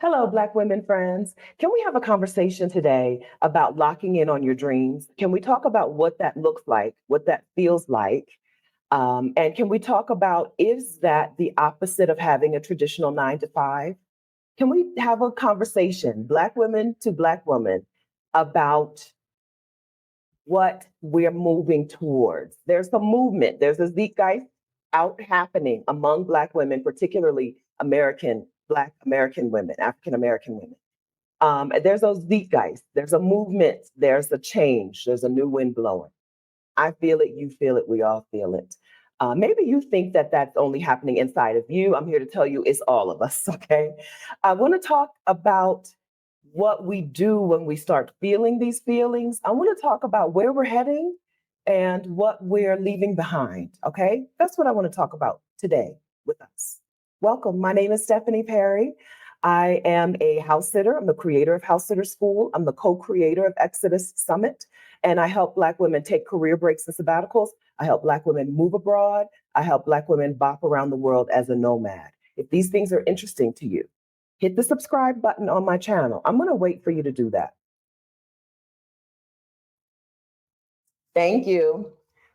Hello, Black women friends. Can we have a conversation today about locking in on your dreams? Can we talk about what that looks like, what that feels like? And can we talk about is that the opposite of having a traditional 9 to 5? Can we have a conversation, Black women to Black women, about what we're moving towards? There's a movement, there's a zeitgeist out happening among Black women, particularly Black American women, African American women. There's those zeitgeist, there's a movement, there's a change, there's a new wind blowing. I feel it, you feel it, we all feel it. Maybe you think that that's only happening inside of you. I'm here to tell you it's all of us, okay? I want to talk about what we do when we start feeling these feelings. I want to talk about where we're heading and what we're leaving behind, okay? That's what I want to talk about today with us. Welcome. My name is Stephanie Perry. I am a house sitter. I'm the creator of House Sitter School. I'm the co-creator of Exodus Summit, and I help Black women take career breaks and sabbaticals. I help Black women move abroad. I help Black women bop around the world as a nomad. If these things are interesting to you, hit the subscribe button on my channel. I'm going to wait for you to do that. Thank you.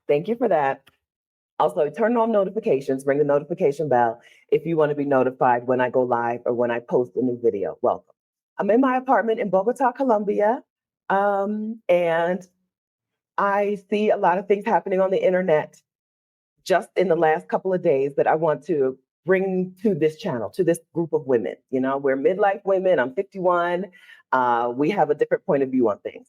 Thank you for that. Also, turn on notifications, ring the notification bell if you want to be notified when I go live or when I post a new video. Welcome. I'm in my apartment in Bogota, Colombia, and I see a lot of things happening on the internet just in the last couple of days that I want to bring to this channel, to this group of women. You know, we're midlife women. I'm 51. We have a different point of view on things.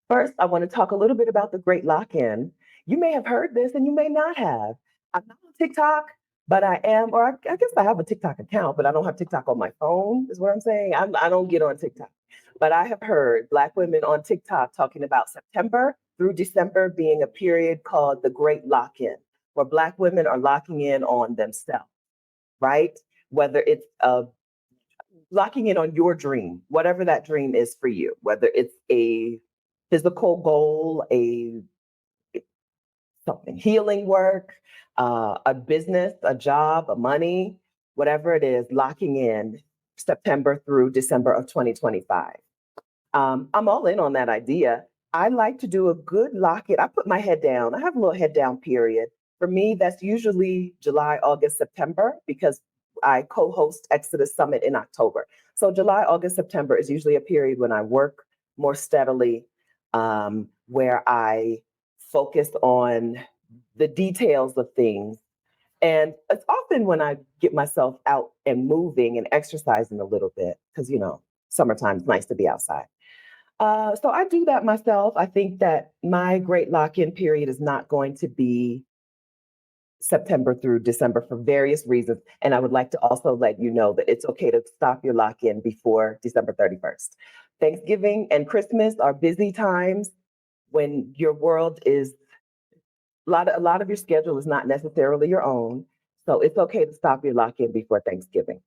First, I want to talk a little bit about the Great Lock-In. You may have heard this and you may not have. I'm not on TikTok, but I am, or I guess I have a TikTok account, but I don't have TikTok on my phone, is what I'm saying. I don't get on TikTok. But I have heard Black women on TikTok talking about September through December being a period called the Great Lock-In, where Black women are locking in on themselves, right? Whether it's locking in on your dream, whatever that dream is for you, whether it's a physical goal, a something healing work, a business, a job, a money, whatever it is, locking in September through December of 2025. I'm all in on that idea. I like to do a good lock it. I put my head down. I have a little head down period. For me, that's usually July, August, September, because I co-host Exodus Summit in October. So July, August, September is usually a period when I work more steadily, where I focus on the details of things. And it's often when I get myself out and moving and exercising a little bit, because, you know, summertime is nice to be outside. So I do that myself. I think that my great lock-in period is not going to be September through December for various reasons. And I would like to also let you know that it's okay to stop your lock-in before December 31st. Thanksgiving and Christmas are busy times when your world is a lot of your schedule is not necessarily your own. So it's okay to stop your lock-in before Thanksgiving.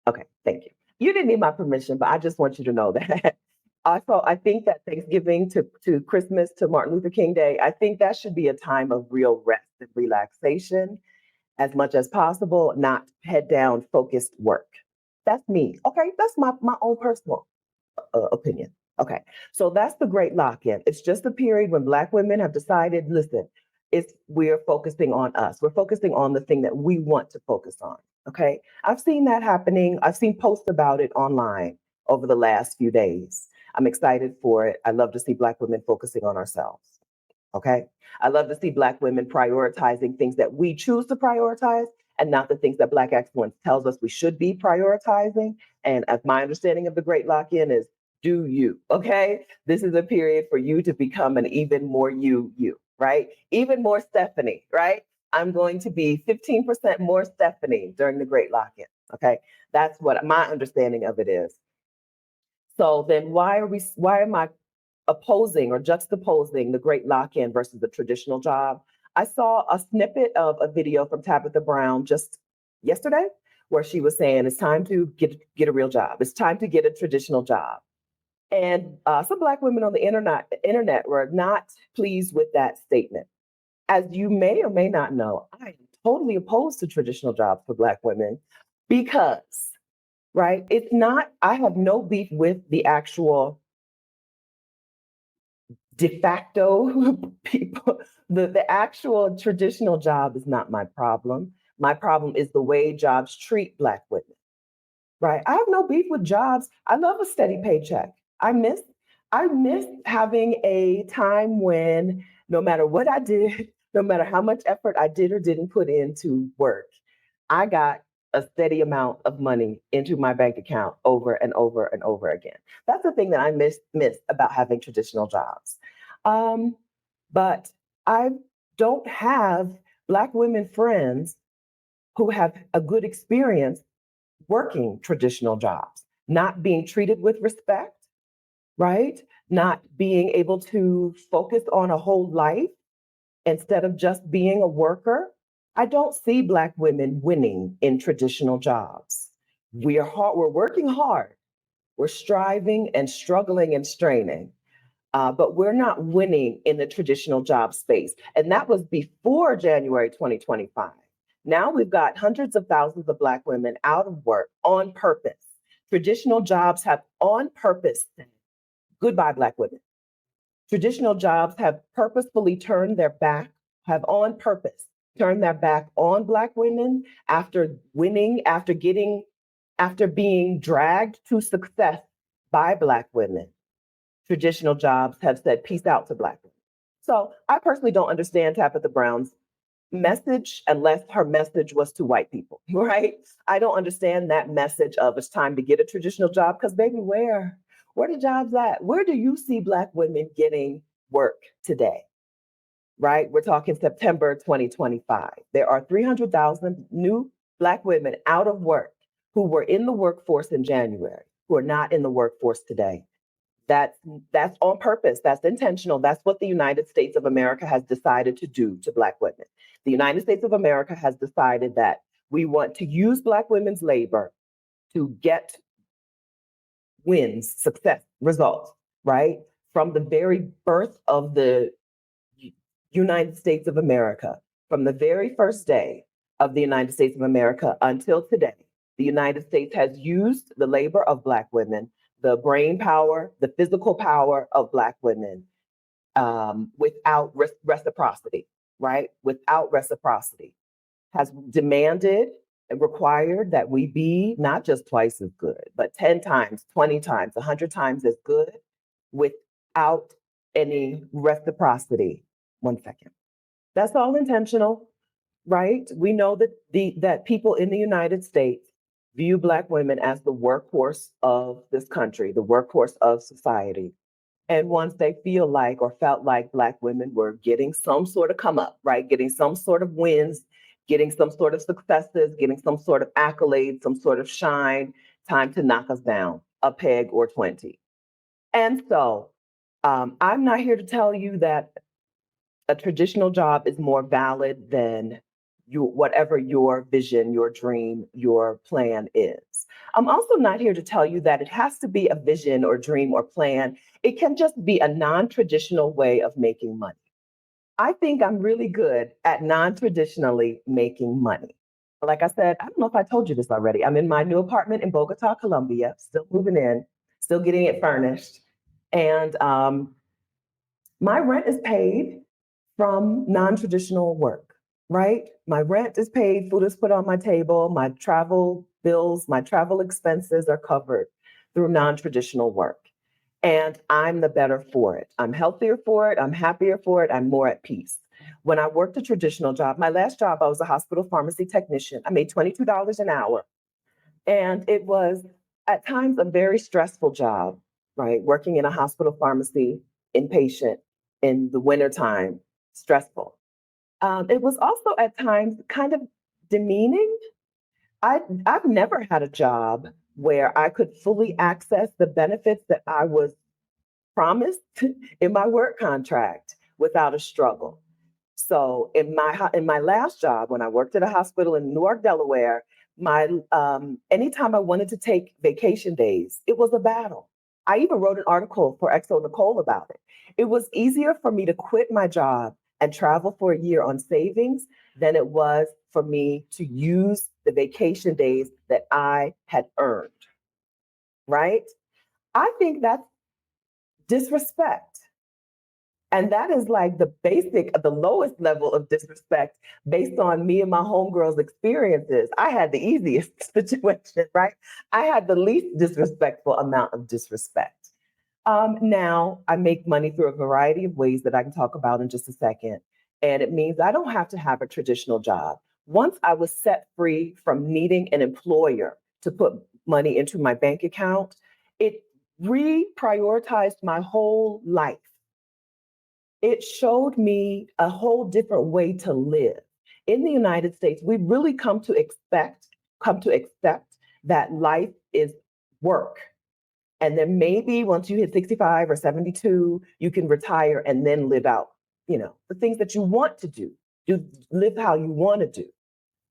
Okay, thank you. You didn't need my permission, but I just want you to know that. Also, I think that Thanksgiving to Christmas to Martin Luther King Day, I think that should be a time of real rest and relaxation as much as possible, not head down focused work. That's me. Okay, that's my own personal opinion. Okay, so that's the great lock-in. It's just a period when Black women have decided, listen, we're focusing on us. We're focusing on the thing that we want to focus on. Okay, I've seen that happening. I've seen posts about it online over the last few days. I'm excited for it. I love to see Black women focusing on ourselves. Okay, I love to see Black women prioritizing things that we choose to prioritize and not the things that Black excellence tells us we should be prioritizing. And as my understanding of the Great Lock-In is, do you, okay? This is a period for you to become an even more you, right? Even more Stephanie, right? I'm going to be 15% more Stephanie during the Great Lock-In, okay? That's what my understanding of it is. So then why am I opposing or juxtaposing the Great Lock-In versus the traditional job? I saw a snippet of a video from Tabitha Brown just yesterday where she was saying it's time to get a real job. It's time to get a traditional job. And some Black women on the internet were not pleased with that statement. As you may or may not know, I am totally opposed to traditional jobs for Black women because right? It's not, I have no beef with the actual de facto people. The actual traditional job is not my problem. My problem is the way jobs treat Black women, right? I have no beef with jobs. I love a steady paycheck. I miss having a time when no matter what I did, no matter how much effort I did or didn't put into work, I got a steady amount of money into my bank account over and over and over again. That's the thing that I miss about having traditional jobs. Um, but I don't have Black women friends who have a good experience working traditional jobs, not being treated with respect, right? Not being able to focus on a whole life instead of just being a worker. I don't see Black women winning in traditional jobs. We're working hard. We're striving and struggling and straining, but we're not winning in the traditional job space. And that was before January 2025. Now we've got hundreds of thousands of Black women out of work on purpose. Traditional jobs have on purpose said, goodbye, Black women. Traditional jobs have purposefully turned their back, have on purpose turned their back on Black women after winning, after being dragged to success by Black women. Traditional jobs have said peace out to Black women. So I personally don't understand Tabitha Brown's message unless her message was to white people, right? I don't understand that message of it's time to get a traditional job because baby, where the jobs at? Where do you see Black women getting work today? Right? We're talking September 2025. There are 300,000 new Black women out of work who were in the workforce in January, who are not in the workforce today. That's that's on purpose. That's intentional. That's what the United States of America has decided to do to Black women. The United States of America has decided that we want to use Black women's labor to get wins, success, results, right? From the very birth of the United States of America, from the very first day of the United States of America until today, the United States has used the labor of Black women, the brain power, the physical power of Black women without reciprocity, right? Without reciprocity, has demanded and required that we be not just twice as good, but 10 times, 20 times, 100 times as good without any reciprocity. One second. That's all intentional, right? We know that that people in the United States view Black women as the workhorse of this country, the workhorse of society. And once they feel like or felt like Black women were getting some sort of come up, right? Getting some sort of wins, getting some sort of successes, getting some sort of accolades, some sort of shine, time to knock us down a peg or 20. And so I'm not here to tell you that a traditional job is more valid than whatever your vision, your dream, your plan is. I'm also not here to tell you that it has to be a vision or dream or plan. It can just be a non-traditional way of making money. I think I'm really good at non-traditionally making money. Like I said, I don't know if I told you this already. I'm in my new apartment in Bogota, Colombia, still moving in, still getting it furnished. And my rent is paid from non-traditional work, right? My rent is paid, food is put on my table, my travel bills, my travel expenses are covered through non-traditional work. And I'm the better for it. I'm healthier for it. I'm happier for it. I'm more at peace. When I worked a traditional job, my last job, I was a hospital pharmacy technician. I made $22 an hour. And it was at times a very stressful job, right? Working in a hospital pharmacy, inpatient in the wintertime, stressful. It was also at times kind of demeaning. I've never had a job where I could fully access the benefits that I was promised in my work contract without a struggle. So in my last job, when I worked at a hospital in Newark, Delaware, my anytime I wanted to take vacation days, it was a battle. I even wrote an article for Exo Nicole about it. It was easier for me to quit my job and travel for a year on savings than it was for me to use the vacation days that I had earned. right? I think that's disrespect. And that is like the the lowest level of disrespect based on me and my homegirls' experiences. I had the easiest situation, right? I had the least disrespectful amount of disrespect. Now, I make money through a variety of ways that I can talk about in just a second. And it means I don't have to have a traditional job. Once I was set free from needing an employer to put money into my bank account, it reprioritized my whole life. It showed me a whole different way to live. In the United States, we really come to accept that life is work. And then maybe once you hit 65 or 72, you can retire and then live out, the things that you want to do. Do live how you want to do.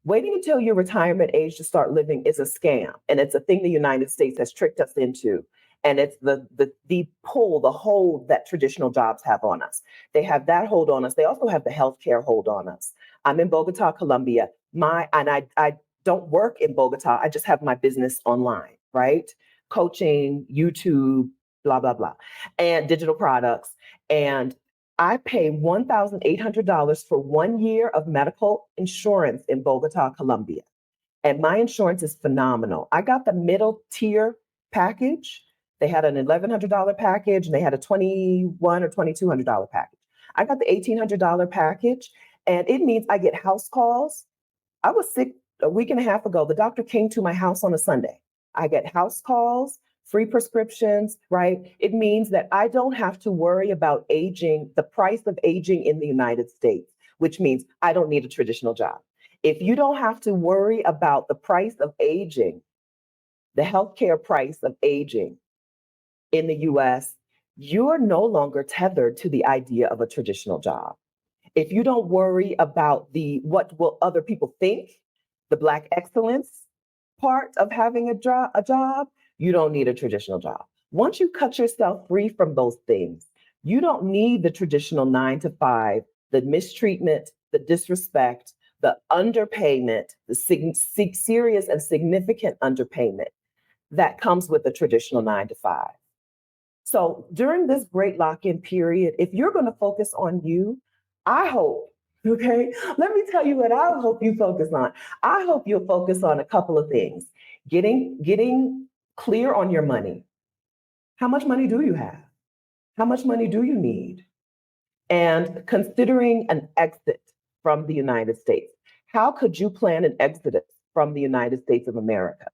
Waiting until your retirement age to start living is a scam. And it's a thing the United States has tricked us into. And it's the hold that traditional jobs have on us. They have that hold on us. They also have the healthcare hold on us. I'm in Bogota, Colombia. I don't work in Bogota. I just have my business online, right? Coaching, YouTube, blah, blah, blah, and digital products. And I pay $1,800 for 1 year of medical insurance in Bogota, Colombia. And my insurance is phenomenal. I got the middle tier package. They had an $1,100 package and they had a $2,100 or $2,200 package. I got the $1,800 package, and it means I get house calls. I was sick a week and a half ago. The doctor came to my house on a Sunday. I get house calls, free prescriptions, right? It means that I don't have to worry about aging, the price of aging in the United States, which means I don't need a traditional job. If you don't have to worry about the price of aging, the healthcare price of aging in the US, you're no longer tethered to the idea of a traditional job. If you don't worry about the what will other people think, the Black excellence part of having a job, you don't need a traditional job. Once you cut yourself free from those things, you don't need the traditional 9 to 5, the mistreatment, the disrespect, the underpayment, the serious and significant underpayment that comes with a traditional 9 to 5. So during this great lock-in period, if you're going to focus on you, I hope, okay, let me tell you what I hope you focus on. I hope you'll focus on a couple of things. Getting clear on your money. How much money do you have? How much money do you need? And considering an exit from the United States. How could you plan an exodus from the United States of America?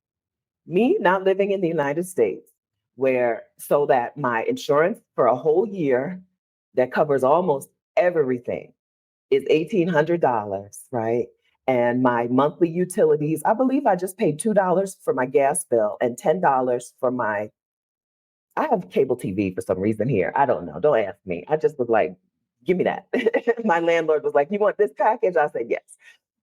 Me not living in the United States, so that my insurance for a whole year that covers almost everything is $1,800, right? And my monthly utilities, I believe I just paid $2 for my gas bill and $10 for I have cable TV for some reason here. I don't know. Don't ask me. I just was like, give me that. My landlord was like, you want this package? I said, yes.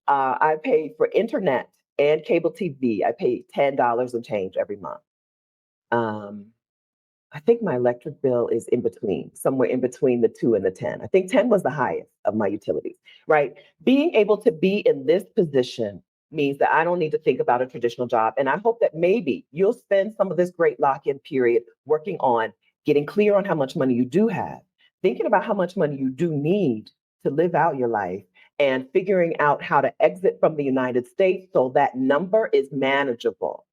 I paid for internet and cable TV. I paid $10 and change every month. I think my electric bill is somewhere in between the 2 and the 10. I think 10 was the highest of my utilities, right? Being able to be in this position means that I don't need to think about a traditional job. And I hope that maybe you'll spend some of this great lock-in period working on getting clear on how much money you do have, thinking about how much money you do need to live out your life, and figuring out how to exit from the United States so that number is manageable.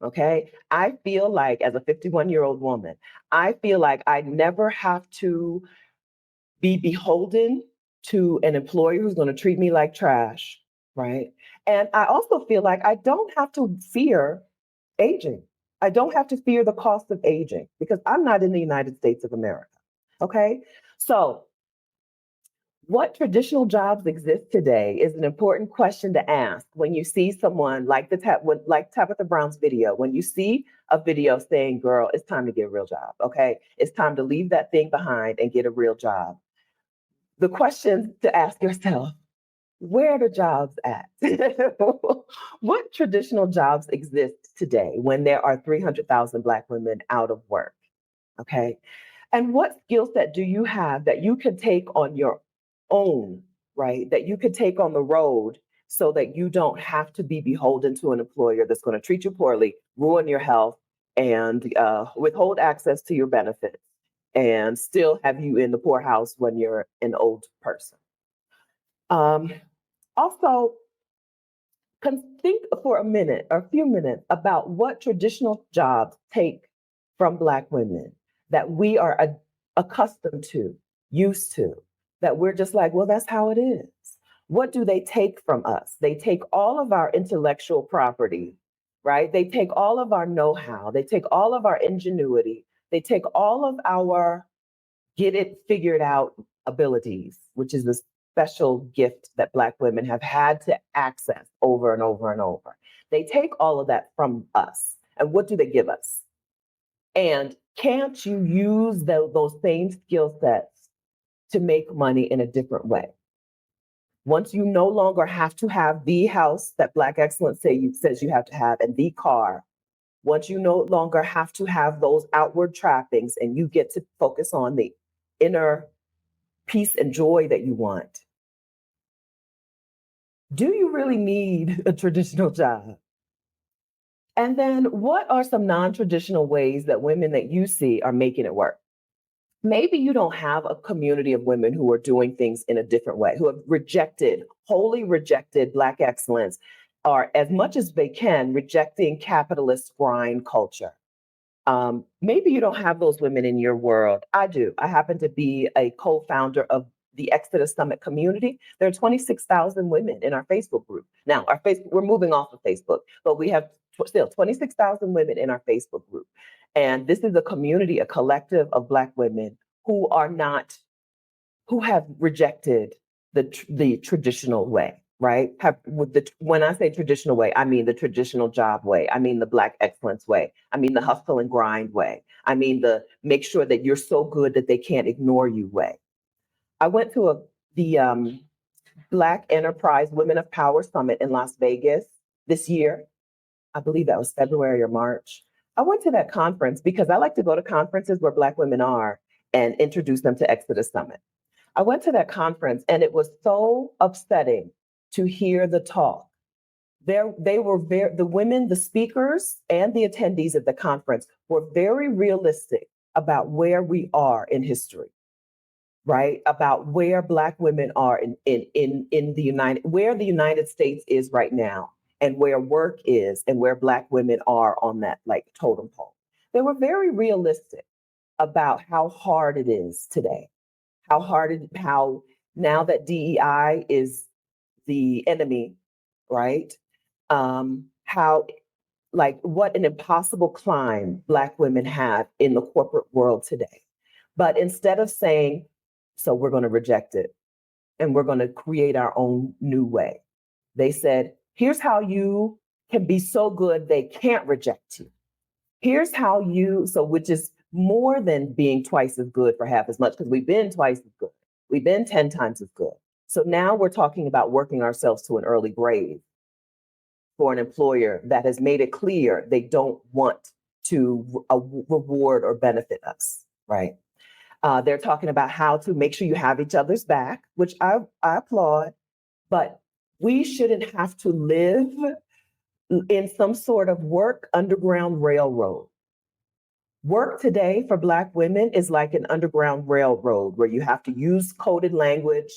Okay. I feel like, as a 51-year-old woman, I feel like I never have to be beholden to an employer who's going to treat me like trash. Right. And I also feel like I don't have to fear aging. I don't have to fear the cost of aging because I'm not in the United States of America. Okay. So, what traditional jobs exist today is an important question to ask when you see someone like like Tabitha Brown's video. When you see a video saying, "Girl, it's time to get a real job." Okay, it's time to leave that thing behind and get a real job. The question to ask yourself: where are the jobs at? What traditional jobs exist today when there are 300,000 Black women out of work? Okay. And what skill set do you have that you could take on your own, right? That you could take on the road so that you don't have to be beholden to an employer that's going to treat you poorly, ruin your health, and withhold access to your benefits and still have you in the poorhouse when you're an old person. Um, Also, think for a minute or a few minutes about what traditional jobs take from Black women that we are accustomed to, used to, that we're just like, well, that's how it is. What do they take from us? They take all of our intellectual property, right? They take all of our know how, they take all of our ingenuity, they take all of our get it figured out abilities, which is a special gift that Black women have had to access over and over and over. They take all of that from us. And what do they give us? And can't you use those same skill sets to make money in a different way? Once you no longer have to have the house that Black excellence says you have to have and the car, once you no longer have to have those outward trappings and you get to focus on the inner peace and joy that you want, do you really need a traditional job? And then what are some non-traditional ways that women that you see are making it work? Maybe you don't have a community of women who are doing things in a different way, who have wholly rejected Black excellence, or as much as they can, rejecting capitalist grind culture. Maybe you don't have those women in your world. I do. I happen to be a co-founder of the Exodus Summit community. There are 26,000 women in our Facebook group. Now, we're moving off of Facebook, but we have still 26,000 women in our Facebook group. And this is a community, a collective of Black women who have rejected the traditional way, right? When I say traditional way, I mean the traditional job way. I mean the Black excellence way. I mean the hustle and grind way. I mean the make sure that you're so good that they can't ignore you way. I went to the Black Enterprise Women of Power Summit in Las Vegas this year. I believe that was February or March. I went to that conference because I like to go to conferences where Black women are and introduce them to Exodus Summit. I went to that conference and it was so upsetting to hear the talk. The women, the speakers, and the attendees at the conference were very realistic about where we are in history, right? About where Black women are where the United States is right now, and where work is, and where Black women are on that like totem pole. They were very realistic about how hard it is today. How now that DEI is the enemy, right? How like what an impossible climb Black women have in the corporate world today. But instead of saying, so we're going to reject it and we're going to create our own new way, they said, here's how you can be so good they can't reject you. Here's how which is more than being twice as good for half as much, because we've been twice as good. We've been 10 times as good. So now we're talking about working ourselves to an early grave for an employer that has made it clear they don't want to reward or benefit us, right? They're talking about how to make sure you have each other's back, which I applaud, but we shouldn't have to live in some sort of work underground railroad. Work today for Black women is like an underground railroad where you have to use coded language,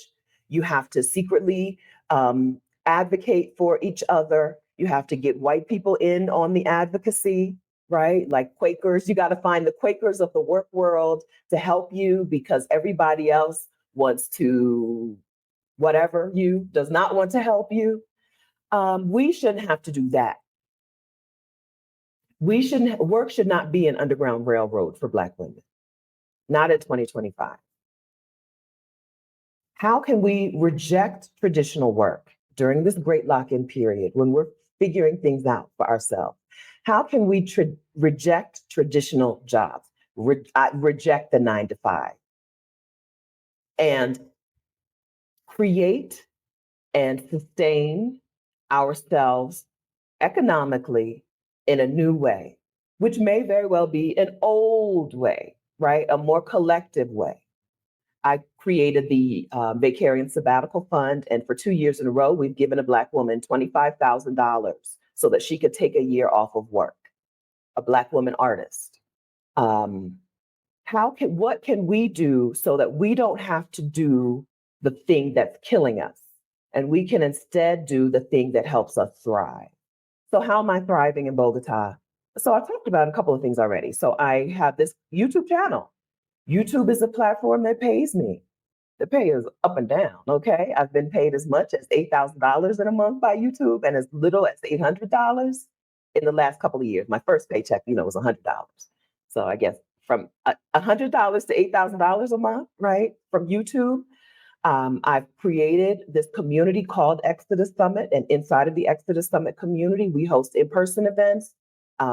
you have to secretly advocate for each other, you have to get white people in on the advocacy, right? Like Quakers, you got to find the Quakers of the work world to help you because everybody else wants to does not want to help you. We shouldn't have to do that. Work should not be an underground railroad for Black women, not in 2025. How can we reject traditional work during this great lock-in period when we're figuring things out for ourselves? How can we reject traditional jobs, reject the 9 to 5, and create and sustain ourselves economically in a new way, which may very well be an old way, right? A more collective way. I created the Vicarian Sabbatical Fund, and for 2 years in a row, we've given a Black woman $25,000 so that she could take a year off of work. a Black woman artist. Um, what can we do so that we don't have to do the thing that's killing us, and we can instead do the thing that helps us thrive? So how am I thriving in Bogota? So I talked about a couple of things already. So I have this YouTube channel. YouTube is a platform that pays me. The pay is up and down. Okay. I've been paid as much as $8,000 in a month by YouTube and as little as $800 in the last couple of years. My first paycheck, was $100. So I guess from $100 to $8,000 a month, right? From YouTube. I've created this community called Exodus Summit, and inside of the Exodus Summit community, we host in-person events.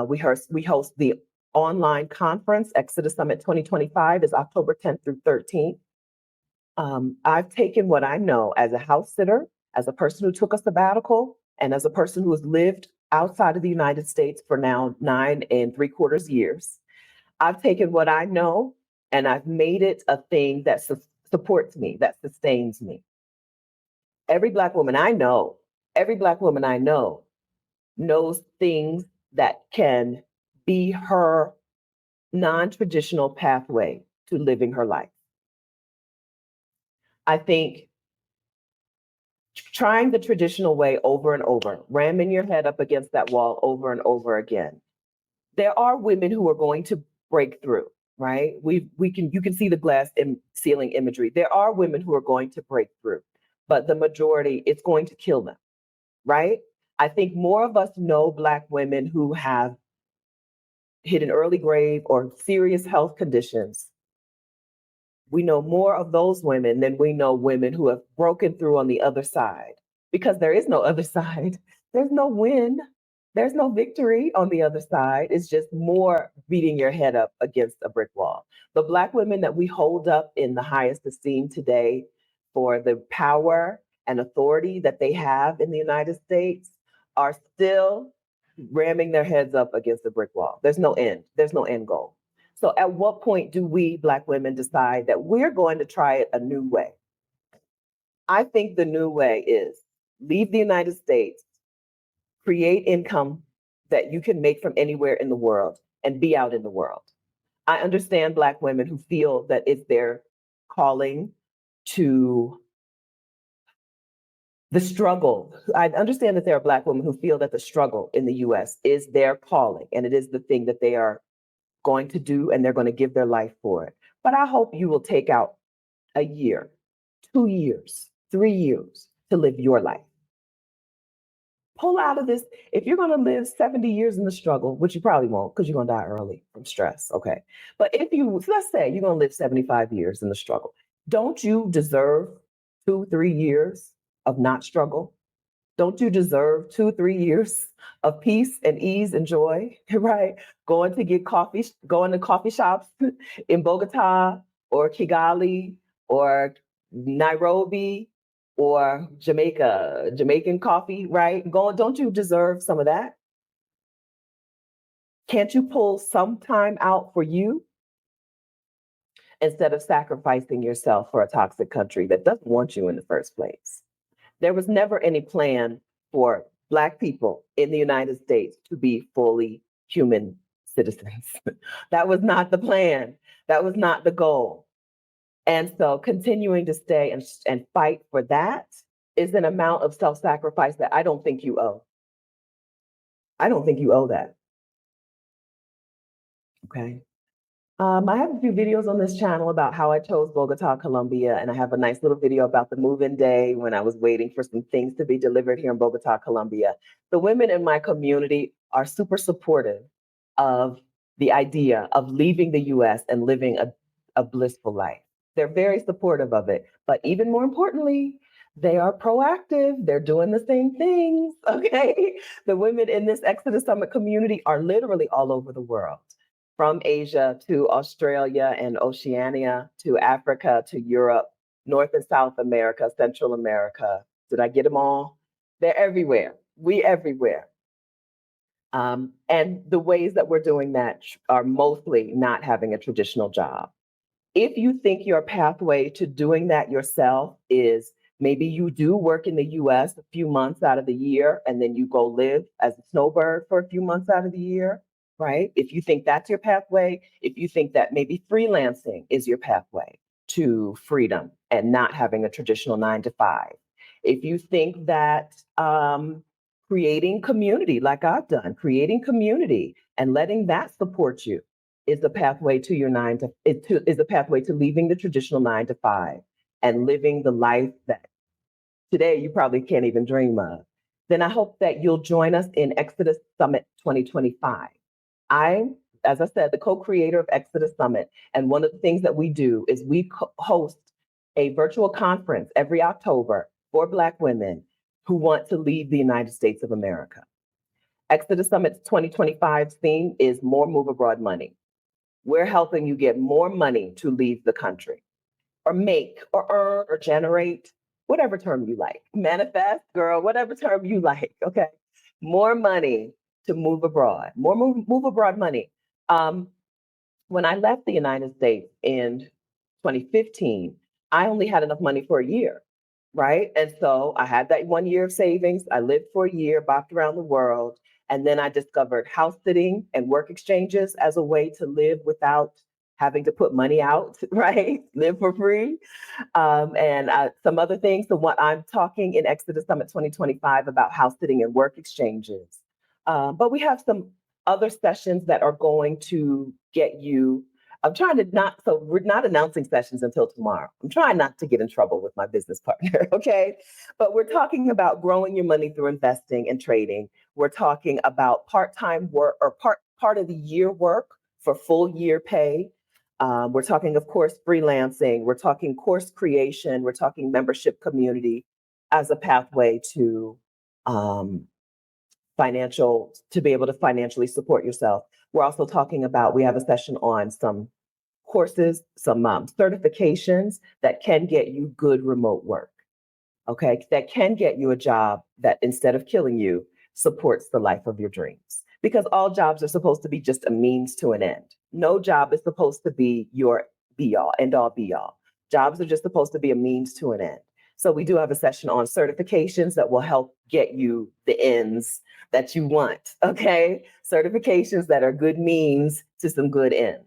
We host the online conference. Exodus Summit 2025 is October 10th through 13th. I've taken what I know as a house sitter, as a person who took a sabbatical, and as a person who has lived outside of the United States for now 9 3/4 years. I've taken what I know and I've made it a thing that supports me, that sustains me. Every Black woman I know, every Black woman I know knows things that can be her non-traditional pathway to living her life. I think trying the traditional way over and over, ramming your head up against that wall over and over again. There are women who are going to break through, right? You can see the glass ceiling imagery. There are women who are going to break through, but the majority, it's going to kill them, right? I think more of us know Black women who have hit an early grave or serious health conditions. We know more of those women than we know women who have broken through on the other side, because there is no other side. There's no win. There's no victory on the other side. It's just more beating your head up against a brick wall. The Black women that we hold up in the highest esteem today for the power and authority that they have in the United States are still ramming their heads up against a brick wall. There's no end. There's no end goal. So at what point do we Black women decide that we're going to try it a new way? I think the new way is leave the United States, create income that you can make from anywhere in the world, and be out in the world. I understand Black women who feel that it's their calling to the struggle. I understand that there are Black women who feel that the struggle in the US is their calling, and it is the thing that they are going to do, and they're going to give their life for it. But I hope you will take out a year, 2 years, 3 years to live your life. Pull out of this. If you're going to live 70 years in the struggle, which you probably won't because you're going to die early from stress, okay? But let's say you're going to live 75 years in the struggle, don't you deserve 2, 3 years of not struggle? Don't you deserve 2, 3 years of peace and ease and joy, right? Going to coffee shops in Bogota or Kigali or Nairobi or Jamaican coffee, right? Don't you deserve some of that? Can't you pull some time out for you instead of sacrificing yourself for a toxic country that doesn't want you in the first place? There was never any plan for Black people in the United States to be fully human citizens. That was not the plan. That was not the goal. And so continuing to stay and fight for that is an amount of self-sacrifice that I don't think you owe. I don't think you owe that. Okay. I have a few videos on this channel about how I chose Bogota, Colombia, and I have a nice little video about the move-in day when I was waiting for some things to be delivered here in Bogota, Colombia. The women in my community are super supportive of the idea of leaving the US and living a blissful life. They're very supportive of it, but even more importantly, they are proactive. They're doing the same things, okay? The women in this Exodus Summit community are literally all over the world, from Asia to Australia and Oceania to Africa to Europe, North and South America, Central America. Did I get them all? They're everywhere. We everywhere. And the ways that we're doing that are mostly not having a traditional job. If you think your pathway to doing that yourself is maybe you do work in the US a few months out of the year and then you go live as a snowbird for a few months out of the year, right? If you think that's your pathway, if you think that maybe freelancing is your pathway to freedom and not having a traditional 9 to 5, if you think that creating community, like I've done, creating community and letting that support you is the pathway to your is the pathway to leaving the traditional 9 to 5 and living the life that today you probably can't even dream of, then I hope that you'll join us in Exodus Summit 2025. I'm, as I said, the co-creator of Exodus Summit. And one of the things that we do is we host a virtual conference every October for Black women who want to leave the United States of America. Exodus Summit 2025's theme is More Move Abroad Money. We're helping you get more money to leave the country or make or earn or generate, whatever term you like. Manifest, girl, whatever term you like. Okay. More money to move abroad, more move abroad money. When I left the United States in 2015, I only had enough money for a year, right? And so I had that 1 year of savings. I lived for a year, bopped around the world. And then I discovered house sitting and work exchanges as a way to live without having to put money out, right? Live for free. And some other things. So what I'm talking in Exodus Summit 2025 about house sitting and work exchanges. But we have some other sessions that are going to get you. I'm trying to not, so we're not announcing sessions until tomorrow. I'm trying not to get in trouble with my business partner, okay? But we're talking about growing your money through investing and trading. We're talking about part-time work or part of the year work for full year pay. We're talking, of course, freelancing. We're talking course creation. We're talking membership community as a pathway to um, to be able to financially support yourself. We're also talking about, we have a session on some courses, some certifications that can get you good remote work. Okay, that can get you a job that instead of killing you, supports the life of your dreams. Because all jobs are supposed to be just a means to an end. No job is supposed to be your be all, end all be all. Jobs are just supposed to be a means to an end. So we do have a session on certifications that will help get you the ends that you want. Okay, certifications that are good means to some good ends.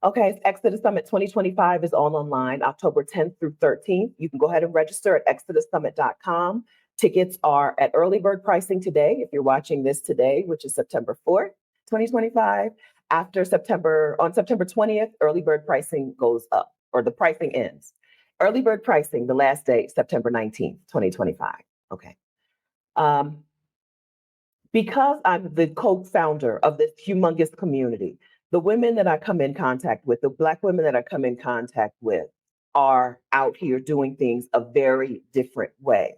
Okay, Exodus Summit 2025 is all online, October 10th through 13th. You can go ahead and register at exodussummit.com. Tickets are at early bird pricing today. If you're watching this today, which is September 4th, 2025, on September 20th, early bird pricing goes up, or the pricing ends. Early bird pricing, the last day, September 19th, 2025. Okay. Because I'm the co-founder of this humongous community, the women that I come in contact with, the Black women that I come in contact with, are out here doing things a very different way.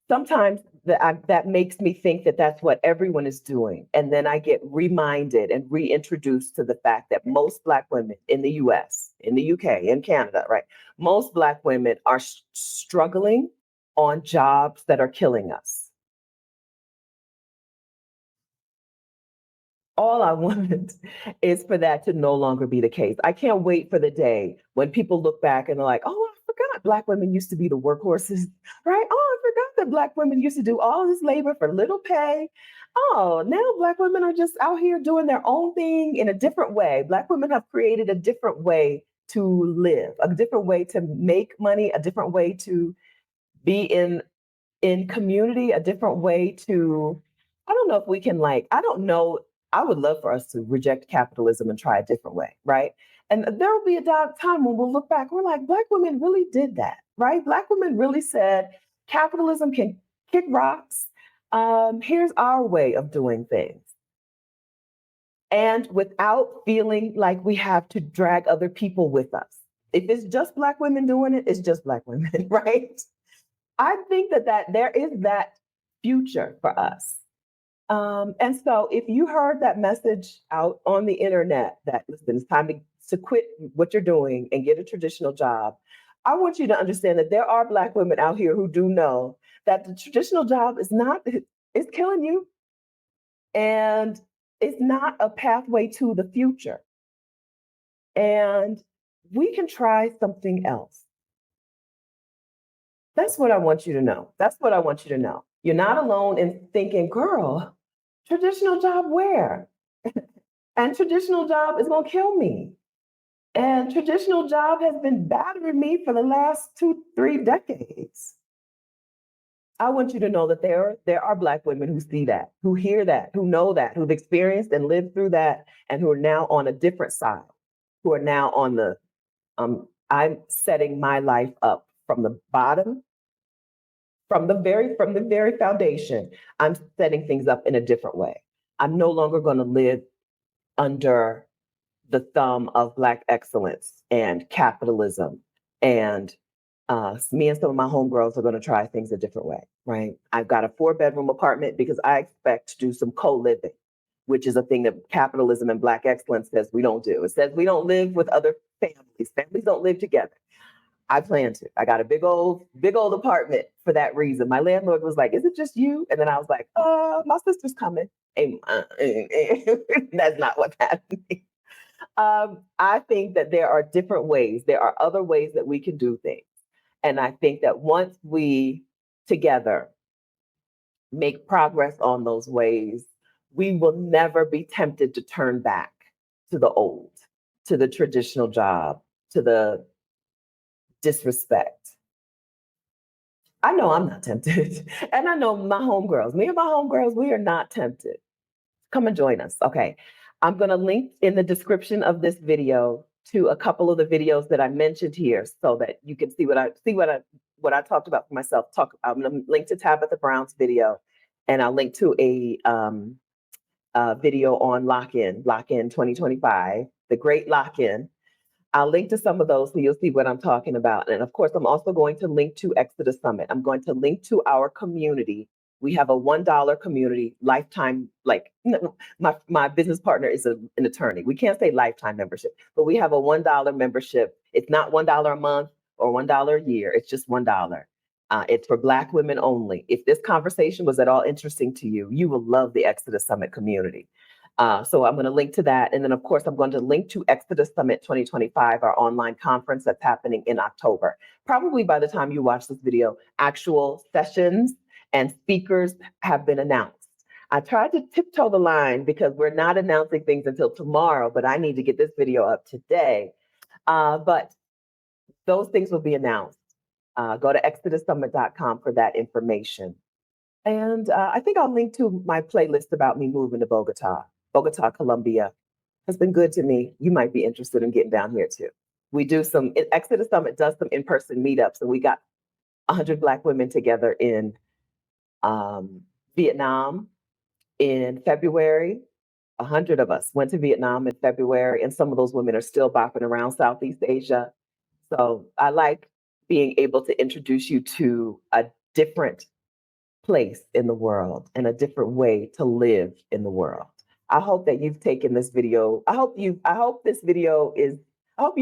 Sometimes that makes me think that that's what everyone is doing. And then I get reminded and reintroduced to the fact that most Black women in the US, in the UK, in Canada, right? Most Black women are struggling on jobs that are killing us. All I want is for that to no longer be the case. I can't wait for the day when people look back and they're like, oh, I forgot Black women used to be the workhorses, right? Oh, I forgot that Black women used to do all this labor for little pay. Oh, now Black women are just out here doing their own thing in a different way. Black women have created a different way to live, a different way to make money, a different way to be in community, a different way to, I don't know if we can I don't know, I would love for us to reject capitalism and try a different way, right? And there will be a time when we'll look back, we're like, Black women really did that, right? Black women really said capitalism can kick rocks. Here's our way of doing things. And without feeling like we have to drag other people with us. If it's just Black women doing it, it's just Black women, right? I think that there is that future for us. And so if you heard that message out on the internet that, listen, it's time to quit what you're doing and get a traditional job, I want you to understand that there are Black women out here who do know that the traditional job it's killing you, and it's not a pathway to the future. And we can try something else. That's what I want you to know. That's what I want you to know. You're not alone in thinking, girl, traditional job where? And traditional job is going to kill me. And traditional job has been battering me for the last 2, 3 decades. I want you to know that there are Black women who see that, who hear that, who know that, who've experienced and lived through that, and who are now on a different side, who are now on the I'm setting my life up from the bottom, from the very foundation. I'm setting things up in a different way. I'm no longer going to live under the thumb of Black excellence and capitalism. And me and some of my homegirls are going to try things a different way, right? I've got a 4-bedroom apartment because I expect to do some co-living, which is a thing that capitalism and Black excellence says we don't do. It says we don't live with other families. Families don't live together. I plan to. I got a big old apartment for that reason. My landlord was like, "Is it just you?" And then I was like, my sister's coming." And that's not what's happening. I think that there are different ways. There are other ways that we can do things. And I think that once we together make progress on those ways, we will never be tempted to turn back to the old, to the traditional job, to the disrespect. I know I'm not tempted. And I know my homegirls, me and my homegirls, we are not tempted. Come and join us. Okay. I'm going to link in the description of this video to a couple of the videos that I mentioned here so that you can see what I talked about for myself. I'm going to link to Tabitha Brown's video, and I'll link to a video on Lock-In 2025, the great Lock-In. I'll link to some of those so you'll see what I'm talking about. And of course, I'm also going to link to Exodus Summit. I'm going to link to our community. We have a $1 community lifetime, my business partner is an attorney. We can't say lifetime membership, but we have a $1 membership. It's not $1 a month or $1 a year. It's just $1. It's for Black women only. If this conversation was at all interesting to you, you will love the Exodus Summit community. So I'm going to link to that. And then, of course, I'm going to link to Exodus Summit 2025, our online conference that's happening in October. Probably by the time you watch this video, actual sessions and speakers have been announced. I tried to tiptoe the line because we're not announcing things until tomorrow, but I need to get this video up today. But those things will be announced. Go to exodussummit.com for that information. And I think I'll link to my playlist about me moving to Bogota, Colombia. Has been good to me. You might be interested in getting down here too. We do Exodus Summit does some in-person meetups, and we got 100 Black women together in Vietnam in February. 100 of us went to Vietnam in February, and some of those women are still bopping around Southeast Asia. So I like being able to introduce you to a different place in the world and a different way to live in the world. I hope that you've taken this video. I hope you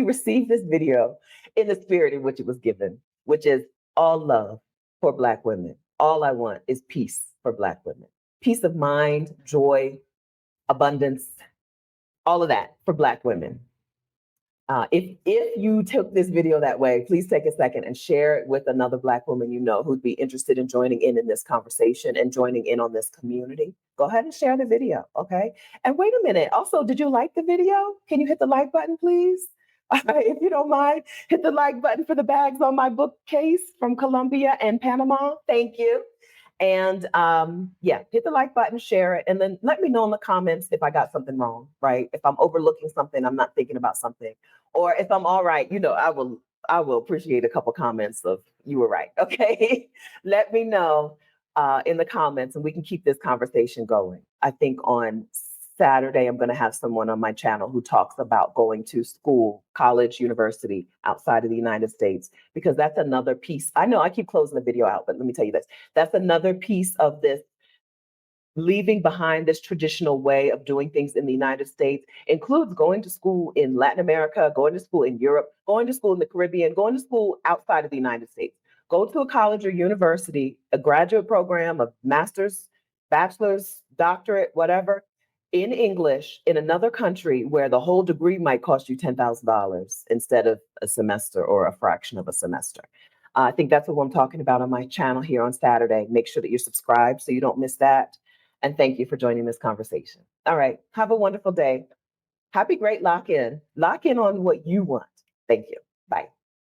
receive this video in the spirit in which it was given, which is all love for Black women. All I want is peace for Black women. Peace of mind, joy, abundance, all of that for Black women. If you took this video that way, please take a second and share it with another Black woman you know who'd be interested in joining in this conversation and joining in on this community. Go ahead and share the video, okay? And wait a minute. Also, did you like the video? Can you hit the like button, please? If you don't mind, hit the like button for the bags on my bookcase from Colombia and Panama. Thank you. And hit the like button, share it, and then let me know in the comments if I got something wrong, right? If I'm overlooking something, I'm not thinking about something, or if I'm all right, I will appreciate a couple comments of you were right. Okay, let me know in the comments, and we can keep this conversation going. I think on Saturday, I'm going to have someone on my channel who talks about going to school, college, university outside of the United States, because that's another piece. I know I keep closing the video out, but let me tell you this. That's another piece of this leaving behind this traditional way of doing things in the United States includes going to school in Latin America, going to school in Europe, going to school in the Caribbean, going to school outside of the United States. Go to a college or university, a graduate program, a master's, bachelor's, doctorate, whatever, in English in another country where the whole degree might cost you $10,000 instead of a semester or a fraction of a semester. I think that's what I'm talking about on my channel here on Saturday. Make sure that you're subscribed so you don't miss that. And thank you for joining this conversation. All right. Have a wonderful day. Happy great lock in. Lock in on what you want. Thank you. Bye.